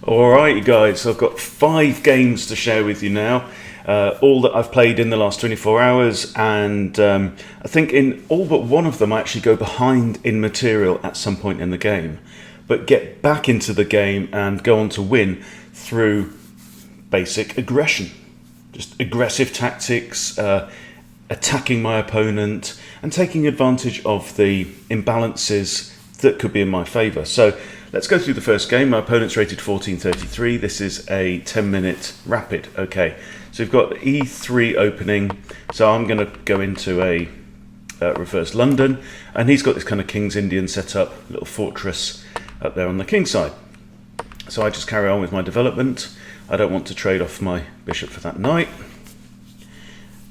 Alright, you guys, so I've got 5 games to share with you now. All that I've played in the last 24 hours, and I think in all but one of them I actually go behind in material at some point in the game, but get back into the game and go on to win through basic aggression. Just aggressive tactics, attacking my opponent, and taking advantage of the imbalances that could be in my favour. So let's go through the first game. My opponent's rated 1433. This is a 10-minute rapid. Okay, so we've got E3 opening. So I'm going to go into a reverse London, and he's got this kind of King's Indian setup, little fortress up there on the king side. So I just carry on with my development. I don't want to trade off my bishop for that knight.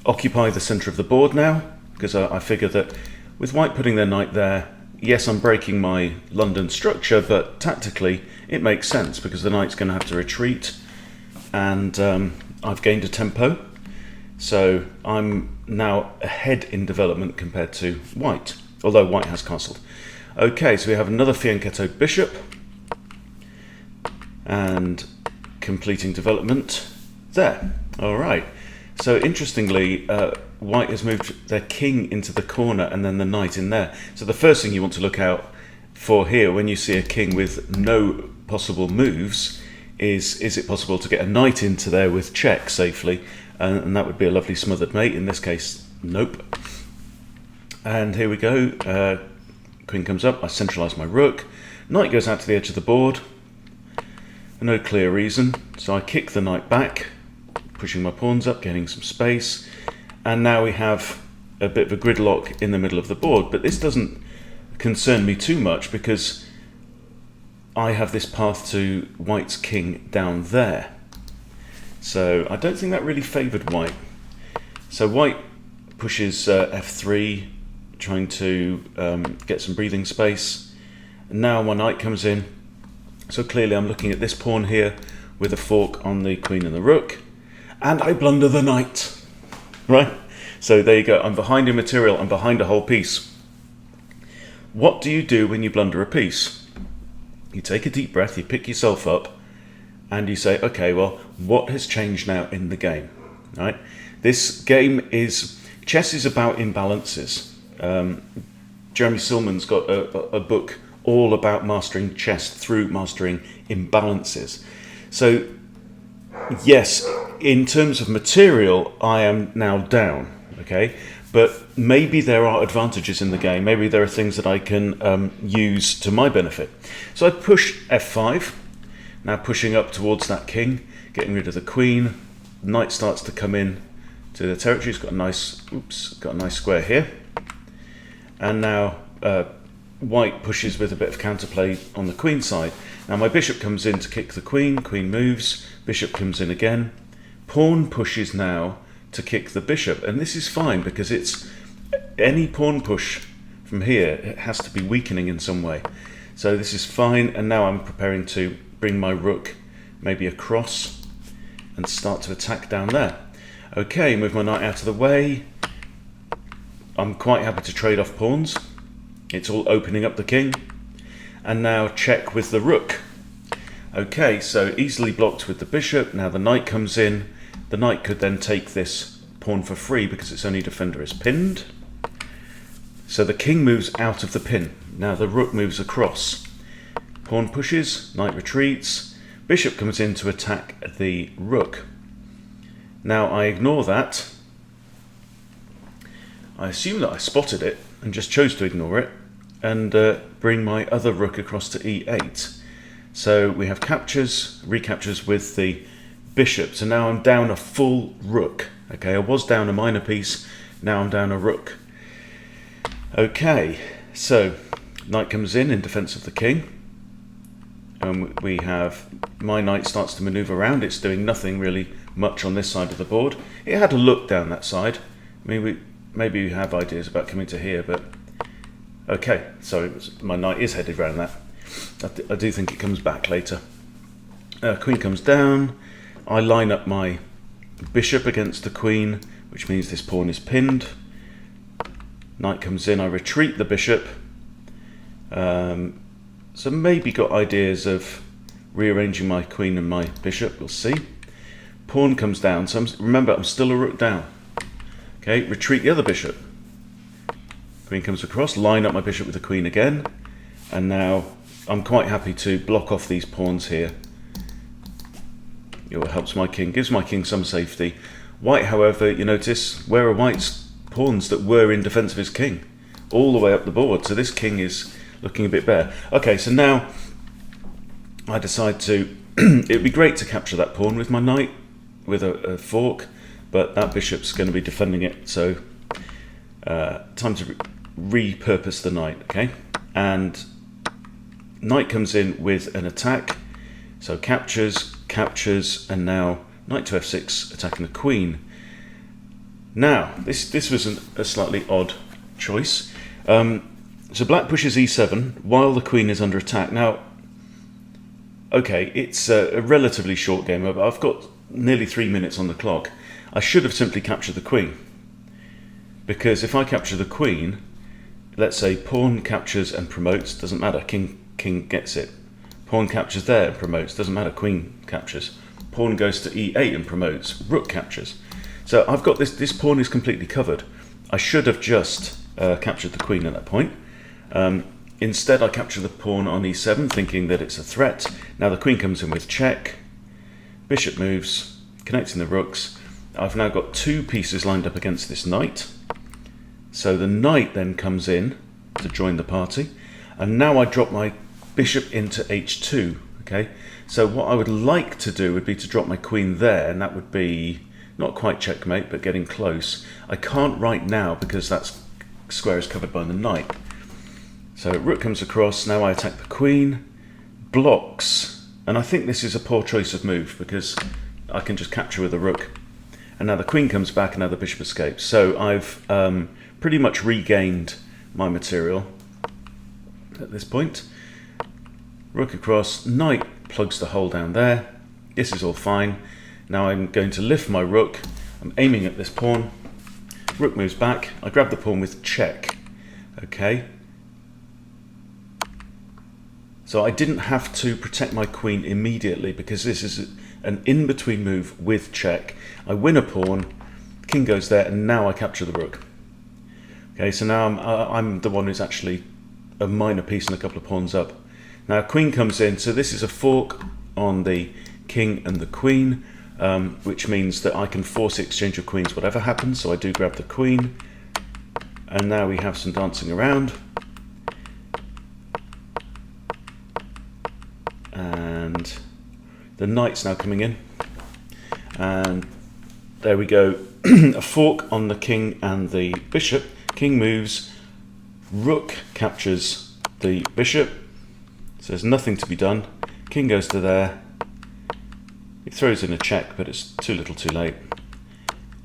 Occupy the centre of the board now, because I figure that with white putting their knight there, yes, I'm breaking my London structure, but tactically it makes sense because the knight's going to have to retreat, and I've gained a tempo, so I'm now ahead in development compared to white, although white has castled. Okay, so we have another fianchetto bishop, and completing development there. Alright, so interestingly, white has moved their king into the corner and then the knight in there. So the first thing you want to look out for here when you see a king with no possible moves is it possible to get a knight into there with check safely, and that would be a lovely smothered mate. In this case, nope. And here we go, queen comes up, I centralise my rook, knight goes out to the edge of the board, for no clear reason, so I kick the knight back, pushing my pawns up, gaining some space. And now we have a bit of a gridlock in the middle of the board, but this doesn't concern me too much because I have this path to white's king down there. So I don't think that really favoured white. So white pushes f3, trying to get some breathing space. And now my knight comes in. So clearly I'm looking at this pawn here with a fork on the queen and the rook, and I blunder the knight. Right, so there you go. I'm behind in material. I'm behind a whole piece. What do you do when you blunder a piece? You take a deep breath, you pick yourself up, and you say, okay, well, what has changed now in the game? Right? This game is, chess is about imbalances. Jeremy Silman's got a book all about mastering chess through mastering imbalances. So yes, in terms of material, I am now down, okay? But maybe there are advantages in the game. Maybe there are things that I can use to my benefit. So I push f5, now pushing up towards that king, getting rid of the queen. Knight starts to come in to the territory. It's got a nice, got a nice square here. And now white pushes with a bit of counterplay on the queen side. Now my bishop comes in to kick the queen moves, bishop comes in again. Pawn pushes now to kick the bishop, and this is fine because it's any pawn push from here, it has to be weakening in some way. So this is fine, and now I'm preparing to bring my rook maybe across and start to attack down there. Okay, move my knight out of the way. I'm quite happy to trade off pawns. It's all opening up the king. And now check with the rook. Okay, so easily blocked with the bishop. Now the knight comes in. The knight could then take this pawn for free because its only defender is pinned. So the king moves out of the pin. Now the rook moves across. Pawn pushes, knight retreats. Bishop comes in to attack the rook. Now I ignore that. I assume that I spotted it and just chose to ignore it and bring my other rook across to e8. So we have captures, recaptures with the bishop. So now I'm down a full rook. Okay, I was down a minor piece, now I'm down a rook. Okay, so knight comes in defense of the king. And we have, my knight starts to maneuver around. It's doing nothing really much on this side of the board. It had a look down that side. I mean, maybe we have ideas about coming to here, but okay, so my knight is headed around that. I do think it comes back later. Queen comes down. I line up my bishop against the queen, which means this pawn is pinned. Knight comes in. I retreat the bishop. So maybe got ideas of rearranging my queen and my bishop, we'll see. Pawn comes down, so remember I'm still a rook down. Okay, retreat the other bishop. Queen comes across, line up my bishop with the queen again, and now I'm quite happy to block off these pawns here. It helps my king, gives my king some safety. White, however, you notice, where are White's pawns that were in defense of his king? All the way up the board, so this king is looking a bit bare. Okay, so now I decide to, it'd be great to capture that pawn with my knight, with a fork, but that bishop's going to be defending it, so time to repurpose the knight, okay? And knight comes in with an attack, so captures, and now knight to f6, attacking the queen. Now, this was a slightly odd choice. So black pushes e7 while the queen is under attack. Now, okay, it's a relatively short game. I've got nearly 3 minutes on the clock. I should have simply captured the queen, because if I capture the queen, let's say pawn captures and promotes, doesn't matter, king gets it. Pawn captures there and promotes, doesn't matter, queen captures. Pawn goes to e8 and promotes, rook captures. So I've got this pawn is completely covered. I should have just captured the queen at that point. Instead I capture the pawn on e7, thinking that it's a threat. Now the queen comes in with check, bishop moves, connecting the rooks. I've now got two pieces lined up against this knight. So the knight then comes in to join the party, and now I drop my bishop into h2. Okay, so what I would like to do would be to drop my queen there, and that would be not quite checkmate, but getting close. I can't right now because that square is covered by the knight. So rook comes across, now I attack the queen, blocks, and I think this is a poor choice of move because I can just capture with the rook. And now the queen comes back and now the bishop escapes. So I've pretty much regained my material at this point. Rook across, knight plugs the hole down there. This is all fine. Now I'm going to lift my rook. I'm aiming at this pawn. Rook moves back. I grab the pawn with check. Okay. So I didn't have to protect my queen immediately because this is an in-between move with check. I win a pawn, king goes there, and now I capture the rook. Okay, so now I'm the one who's actually a minor piece and a couple of pawns up. Now queen comes in, so this is a fork on the king and the queen, which means that I can force the exchange of queens whatever happens, so I do grab the queen, and now we have some dancing around. And the knight's now coming in, and there we go. A fork on the king and the bishop. King moves, rook captures the bishop, so there's nothing to be done. King goes to there, it throws in a check, but it's too little too late,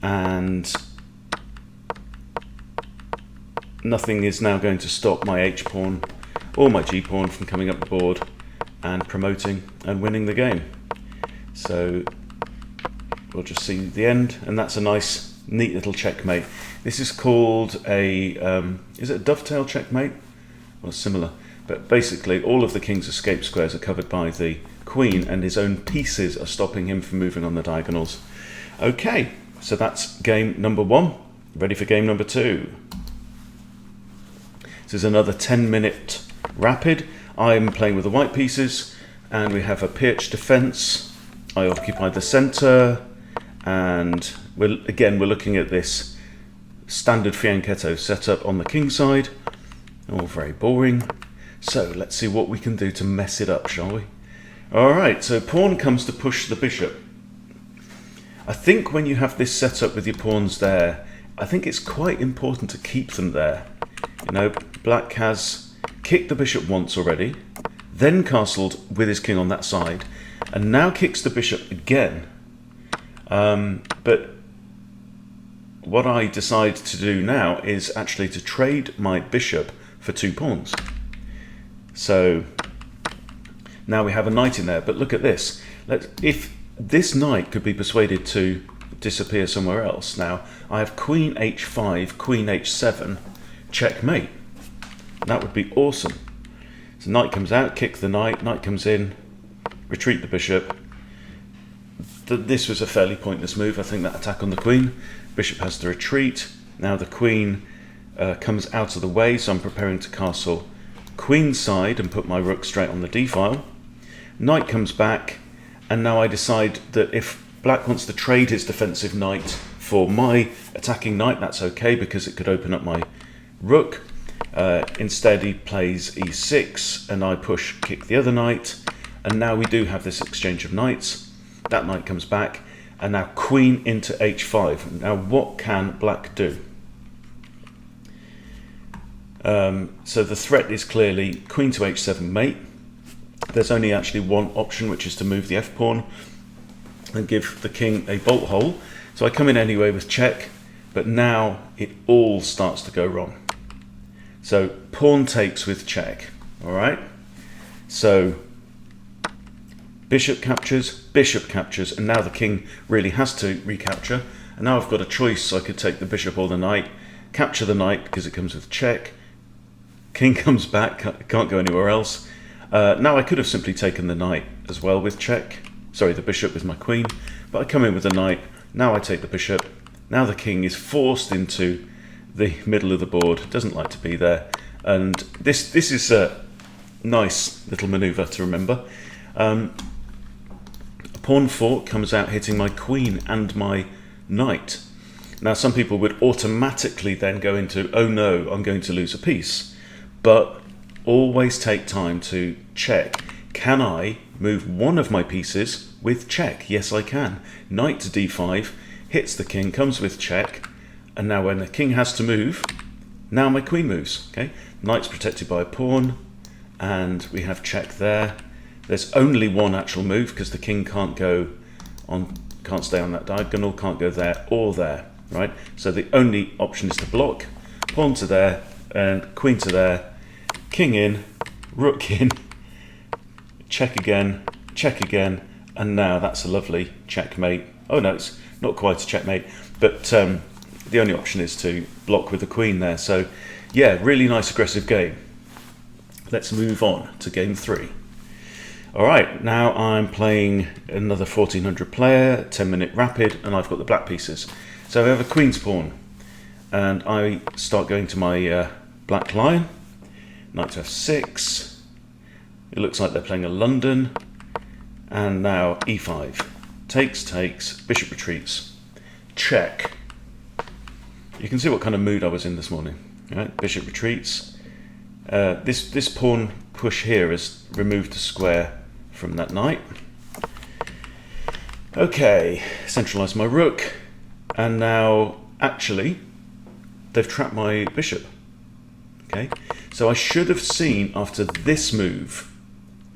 and nothing is now going to stop my h-pawn or my g-pawn from coming up the board and promoting and winning the game. So we'll just see the end, and that's a nice neat little checkmate. This is called a is it a dovetail checkmate? Well, similar, but basically all of the king's escape squares are covered by the queen, and his own pieces are stopping him from moving on the diagonals. Okay, so that's game number 1. Ready for game number 2. This is another 10-minute rapid. I'm playing with the white pieces, and we have a pitch defense. I occupy the center, and we're looking at this standard fianchetto setup on the king side. All very boring. So let's see what we can do to mess it up, shall we? Alright, so pawn comes to push the bishop. I think when you have this set up with your pawns there, I think it's quite important to keep them there. You know, black has kicked the bishop once already, then castled with his king on that side, and now kicks the bishop again. But what I decide to do now is actually to trade my bishop for 2 pawns. So now we have a knight in there, but look at this. If this knight could be persuaded to disappear somewhere else, now I have queen h5, queen h7, checkmate. That would be awesome. So knight comes out, kick the knight, knight comes in, retreat the bishop. This was a fairly pointless move, I think, that attack on the queen. Bishop has to retreat. Now the queen comes out of the way, so I'm preparing to castle queenside and put my rook straight on the d-file. Knight comes back, and now I decide that if black wants to trade his defensive knight for my attacking knight, that's okay because it could open up my rook. Instead he plays e6 and I kick the other knight, and now we do have this exchange of knights. That knight comes back, and now queen into h5. Now what can black do? So the threat is clearly queen to h7 mate. There's only actually one option, which is to move the f-pawn and give the king a bolt hole. So I come in anyway with check, but now it all starts to go wrong. So pawn takes with check, all right? So bishop captures, and now the king really has to recapture. And now I've got a choice. I could take the bishop or the knight, capture the knight because it comes with check. King comes back, can't go anywhere else. Now I could have simply taken the knight as well with check. Sorry, the bishop with my queen, but I come in with the knight. Now I take the bishop. Now the king is forced into the middle of the board, doesn't like to be there. And this is a nice little maneuver to remember. A pawn fork comes out hitting my queen and my knight. Now some people would automatically then go into, oh no, I'm going to lose a piece. But always take time to check. Can I move one of my pieces with check? Yes, I can. Knight to d5, hits the king, comes with check, and now when the king has to move, now my queen moves. Okay, knight's protected by a pawn, and we have check there. There's only one actual move because the king can't stay on that diagonal, can't go there or there, right? So the only option is to block. Pawn to there and queen to there. King in, rook in, check again, and now that's a lovely checkmate. Oh no, it's not quite a checkmate, but the only option is to block with the queen there. So yeah, really nice aggressive game. Let's move on to game 3. All right, now I'm playing another 1400 player, 10-minute rapid, and I've got the black pieces. So I have a queen's pawn, and I start going to my black lion. Knight to f6. It looks like they're playing a London. And now e5. Takes, bishop retreats. Check. You can see what kind of mood I was in this morning. Right? Bishop retreats. This pawn push here has removed a square from that knight. Okay, centralize my rook. And now, actually, they've trapped my bishop. Okay, so I should have seen after this move,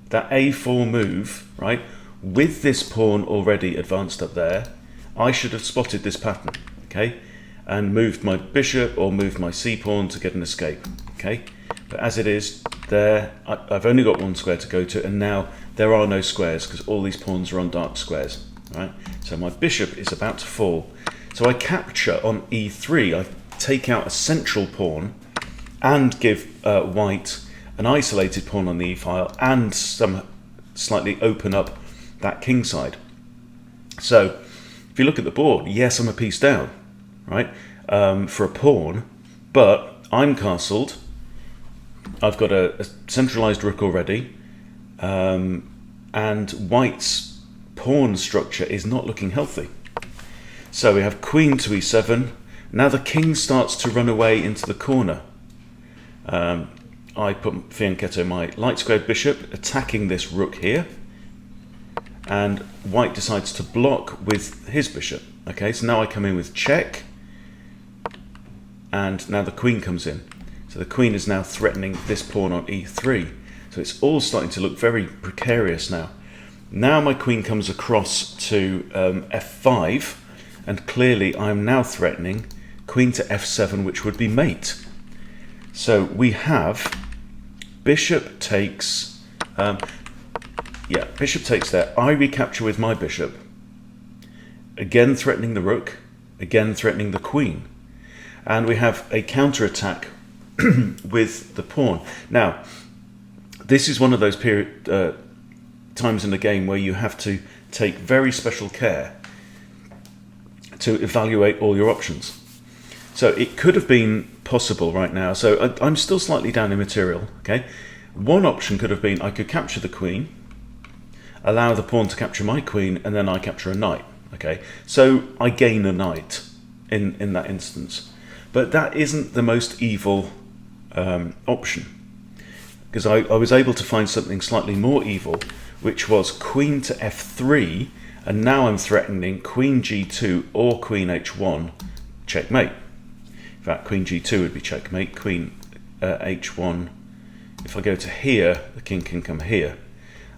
that a4 move, right, with this pawn already advanced up there, I should have spotted this pattern, okay, and moved my bishop or moved my c-pawn to get an escape, okay. But as it is, there, I've only got one square to go to, and now there are no squares because all these pawns are on dark squares, right. So my bishop is about to fall. So I capture on e3, I take out a central pawn, and give white an isolated pawn on the e-file and slightly open up that king side. So if you look at the board, yes, I'm a piece down, right, for a pawn, but I'm castled. I've got a centralized rook already, and white's pawn structure is not looking healthy. So we have queen to e7. Now the king starts to run away into the corner. I put fianchetto my light squared bishop, attacking this rook here, and white decides to block with his bishop. Okay, so now I come in with check, and now the queen comes in. So the queen is now threatening this pawn on e3. So it's all starting to look very precarious now. Now my queen comes across to f5, and clearly I'm now threatening queen to f7, which would be mate. So we have bishop takes, bishop takes there. I recapture with my bishop, again threatening the rook, again threatening the queen. And we have a counter-attack with the pawn. Now, this is one of those times in the game where you have to take very special care to evaluate all your options. So it could have been possible right now. So I'm still slightly down in material. Okay, one option could have been I could capture the queen, allow the pawn to capture my queen, and then I capture a knight. Okay, so I gain a knight in that instance. But that isn't the most evil option, because I was able to find something slightly more evil, which was queen to f3, and now I'm threatening queen g2 or queen h1, checkmate. In fact, queen g2 would be checkmate, queen h1. If I go to here, the king can come here.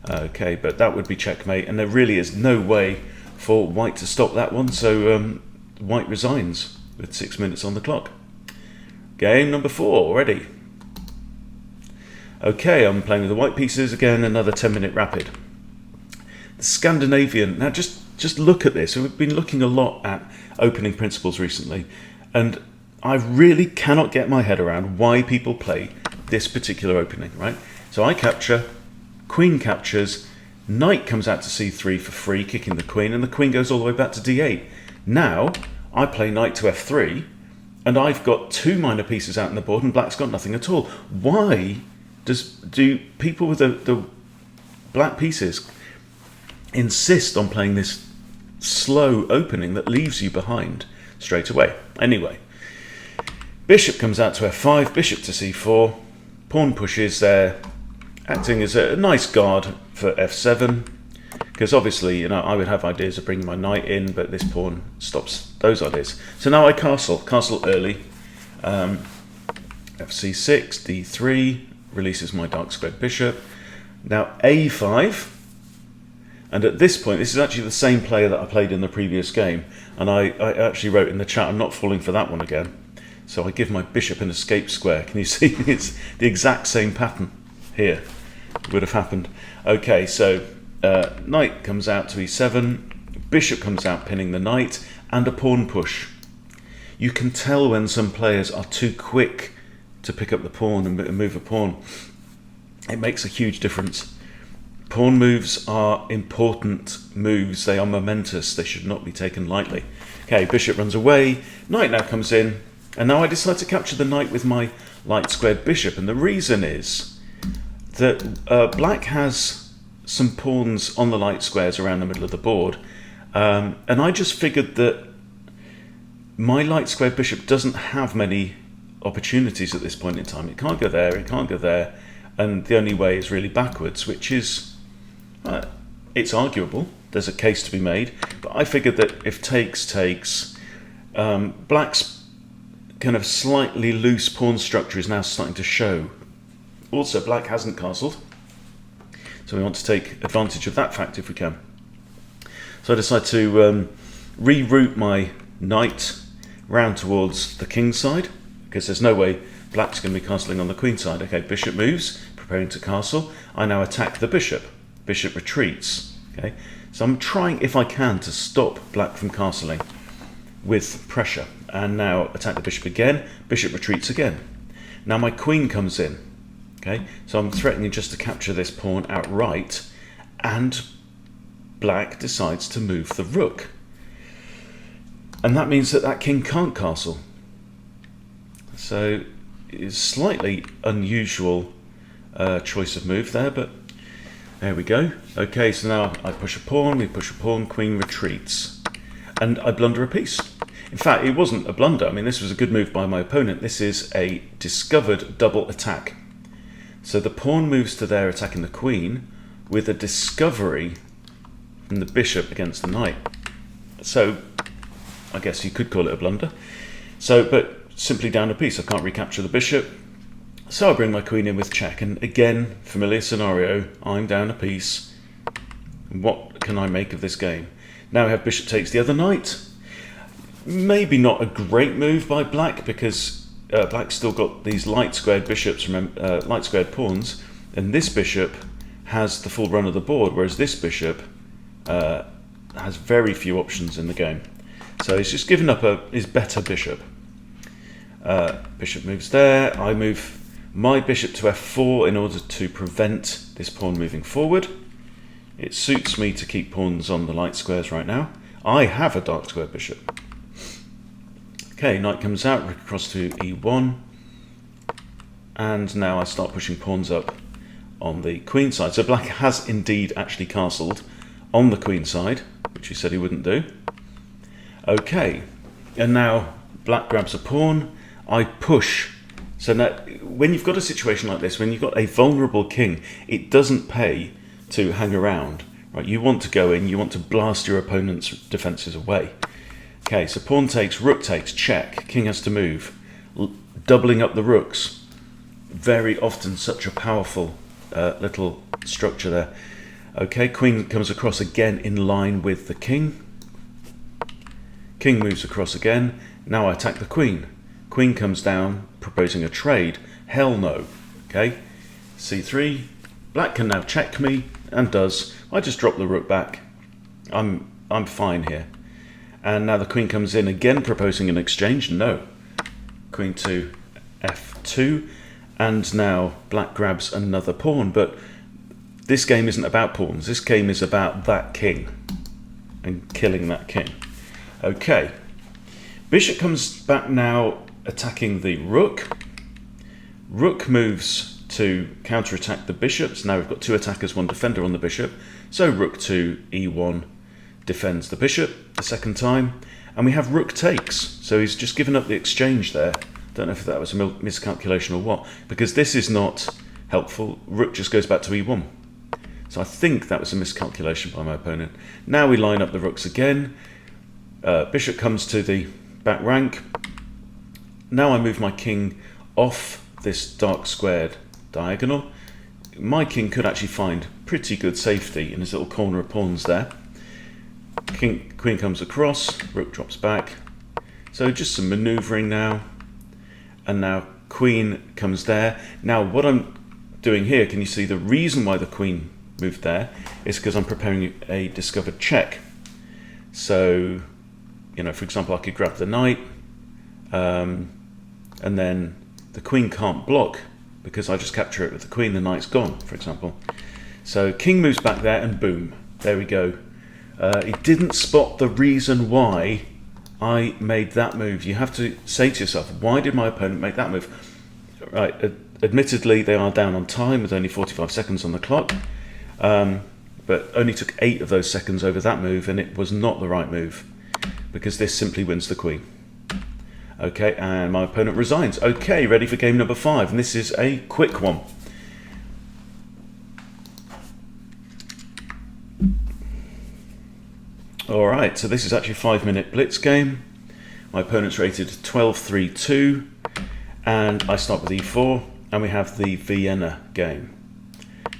Okay, but that would be checkmate, and there really is no way for white to stop that one, so white resigns with 6 minutes on the clock. Game number 4 already. Okay, I'm playing with the white pieces again, another 10-minute rapid. The Scandinavian, now just look at this. We've been looking a lot at opening principles recently, and I really cannot get my head around why people play this particular opening, right? So I capture, queen captures, knight comes out to c3 for free, kicking the queen, and the queen goes all the way back to d8. Now, I play knight to f3, and I've got 2 minor pieces out on the board, and black's got nothing at all. Why do people with the black pieces insist on playing this slow opening that leaves you behind straight away? Anyway, bishop comes out to f5, bishop to c4, pawn pushes there, acting as a nice guard for f7, because obviously, I would have ideas of bringing my knight in, but this pawn stops those ideas. So now I castle early, fc6, d3, releases my dark squared bishop. Now a5, and at this point, this is actually the same player that I played in the previous game, and I actually wrote in the chat, I'm not falling for that one again. So I give my bishop an escape square. Can you see? It's the exact same pattern here. Would have happened. Okay, so knight comes out to e7, bishop comes out pinning the knight, and a pawn push. You can tell when some players are too quick to pick up the pawn and move a pawn. It makes a huge difference. Pawn moves are important moves. They are momentous. They should not be taken lightly. Okay, bishop runs away, knight now comes in, and now I decide to capture the knight with my light squared bishop, and the reason is that black has some pawns on the light squares around the middle of the board, and I just figured that my light squared bishop doesn't have many opportunities at this point in time. It can't go there, it can't go there, and the only way is really backwards, which is, it's arguable, there's a case to be made, but I figured that if takes, black's kind of slightly loose pawn structure is now starting to show. Also, black hasn't castled, so we want to take advantage of that fact if we can. So I decide to reroute my knight round towards the king's side, because there's no way black's going to be castling on the queen side. Okay, bishop moves, preparing to castle. I now attack the bishop. Bishop retreats. Okay, so I'm trying, if I can, to stop black from castling with pressure. And now attack the bishop again. Bishop retreats again. Now my queen comes in. Okay, so I'm threatening just to capture this pawn outright, and black decides to move the rook. And that means that king can't castle. So it's slightly unusual choice of move there, but there we go. Okay, so now I push a pawn, we push a pawn, queen retreats, and I blunder a piece. In fact, it wasn't a blunder. I mean, this was a good move by my opponent. This is a discovered double attack. So the pawn moves to there, attacking the queen, with a discovery from the bishop against the knight. So I guess you could call it a blunder. So, but simply down a piece. I can't recapture the bishop. So I bring my queen in with check, and again, familiar scenario, I'm down a piece. What can I make of this game? Now we have bishop takes the other knight. Maybe not a great move by black, because black's still got these light squared bishops, light squared pawns, and this bishop has the full run of the board, whereas this bishop has very few options in the game. So he's just given up his better bishop. Bishop moves there. I move my bishop to f4 in order to prevent this pawn moving forward. It suits me to keep pawns on the light squares right now. I have a dark square bishop. Okay, knight comes out, rook across to e1. And now I start pushing pawns up on the queen side. So black has indeed actually castled on the queen side, which he said he wouldn't do. Okay, and now black grabs a pawn. I push. So now, when you've got a situation like this, when you've got a vulnerable king, it doesn't pay to hang around. Right? You want to go in, you want to blast your opponent's defenses away. Okay, so pawn takes, rook takes, check. King has to move. Doubling up the rooks. Very often such a powerful little structure there. Okay, queen comes across again in line with the king. King moves across again. Now I attack the queen. Queen comes down, proposing a trade. Hell no. Okay, c3. Black can now check me, and does. I just drop the rook back. I'm fine here. And now the queen comes in again, proposing an exchange. No. Queen to f2. And now black grabs another pawn, but this game isn't about pawns. This game is about that king and killing that king. Okay, bishop comes back now, attacking the rook. Rook moves to counterattack the bishops. Now we've got two attackers, one defender on the bishop. So rook to e1 defends the bishop the second time. And we have rook takes. So he's just given up the exchange there. Don't know if that was a miscalculation or what, because this is not helpful. Rook just goes back to e1. So I think that was a miscalculation by my opponent. Now we line up the rooks again. Bishop comes to the back rank. Now I move my king off this dark squared diagonal. My king could actually find pretty good safety in his little corner of pawns there. Queen comes across, rook drops back. So just some maneuvering now. And now queen comes there. Now what I'm doing here, can you see the reason why the queen moved there is because I'm preparing a discovered check. So, you know, for example, I could grab the knight, and then the queen can't block because I just capture it with the queen, the knight's gone, for example. So king moves back there and boom, there we go. He didn't spot the reason why I made that move. You have to say to yourself, why did my opponent make that move? Right, admittedly, they are down on time with only 45 seconds on the clock, but only took 8 of those seconds over that move, and it was not the right move because this simply wins the queen. Okay, and my opponent resigns. Okay, ready for game number 5, and this is a quick one. Alright, so this is actually a 5-minute blitz game. My opponent's rated 12-3-2, and I start with e4, and we have the Vienna game.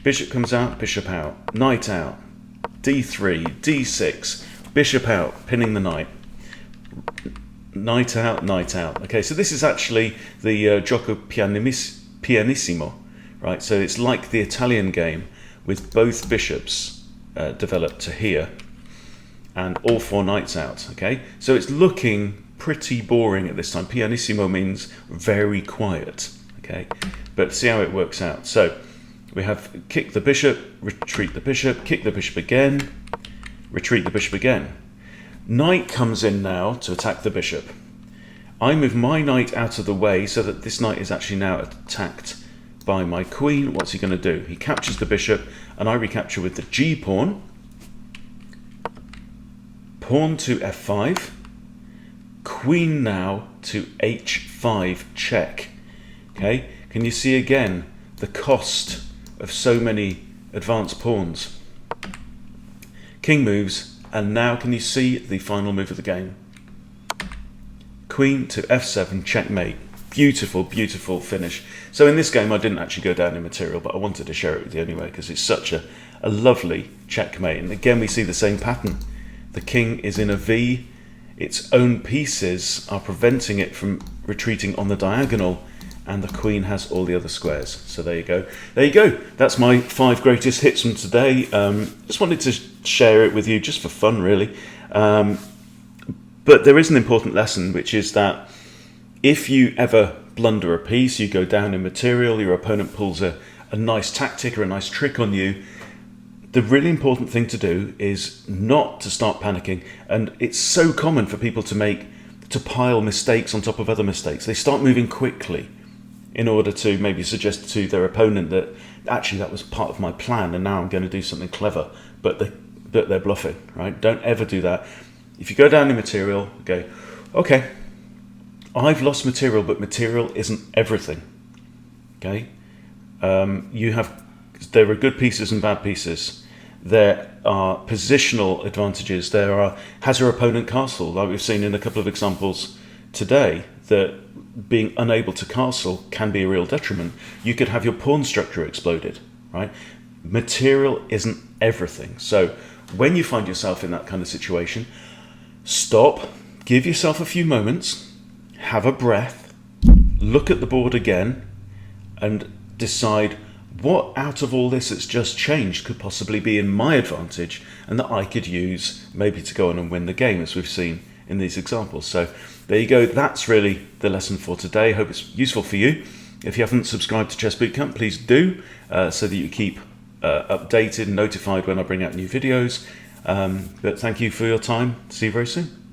Bishop comes out, bishop out, knight out, d3, d6, bishop out, pinning the knight. Knight out, knight out. Okay, so this is actually the Gioco Pianissimo, right? So it's like the Italian game with both bishops developed to here, and all 4 knights out, okay? So it's looking pretty boring at this time. Pianissimo means very quiet, okay? But see how it works out. So we have kick the bishop, retreat the bishop, kick the bishop again, retreat the bishop again. Knight comes in now to attack the bishop. I move my knight out of the way so that this knight is actually now attacked by my queen. What's he going to do? He captures the bishop, and I recapture with the G pawn. Pawn to f5, queen now to h5 check. Okay, can you see again the cost of so many advanced pawns? King moves, and now can you see the final move of the game? Queen to f7 checkmate. Beautiful, beautiful finish. So in this game I didn't actually go down in material, but I wanted to share it with you anyway because it's such a lovely checkmate. And again we see the same pattern. The king is in a V, its own pieces are preventing it from retreating on the diagonal, and the queen has all the other squares. So there you go. There you go. That's my 5 greatest hits from today. Just wanted to share it with you just for fun, really. But there is an important lesson, which is that if you ever blunder a piece, you go down in material, your opponent pulls a nice tactic or a nice trick on you, the really important thing to do is not to start panicking. And it's so common for people to pile mistakes on top of other mistakes. They start moving quickly in order to maybe suggest to their opponent that actually that was part of my plan and now I'm going to do something clever, but they're bluffing, right? Don't ever do that. If you go down in material, go, okay, I've lost material, but material isn't everything, okay? There are good pieces and bad pieces. There are positional advantages. Has your opponent castle, like we've seen in a couple of examples today, that being unable to castle can be a real detriment. You could have your pawn structure exploded, right? Material isn't everything. So when you find yourself in that kind of situation, stop, give yourself a few moments, have a breath, look at the board again, and decide what out of all this that's just changed could possibly be in my advantage and that I could use maybe to go on and win the game, as we've seen in these examples. So there you go. That's really the lesson for today. Hope it's useful for you. If you haven't subscribed to Chess Bootcamp, please do, so that you keep updated and notified when I bring out new videos. But thank you for your time. See you very soon.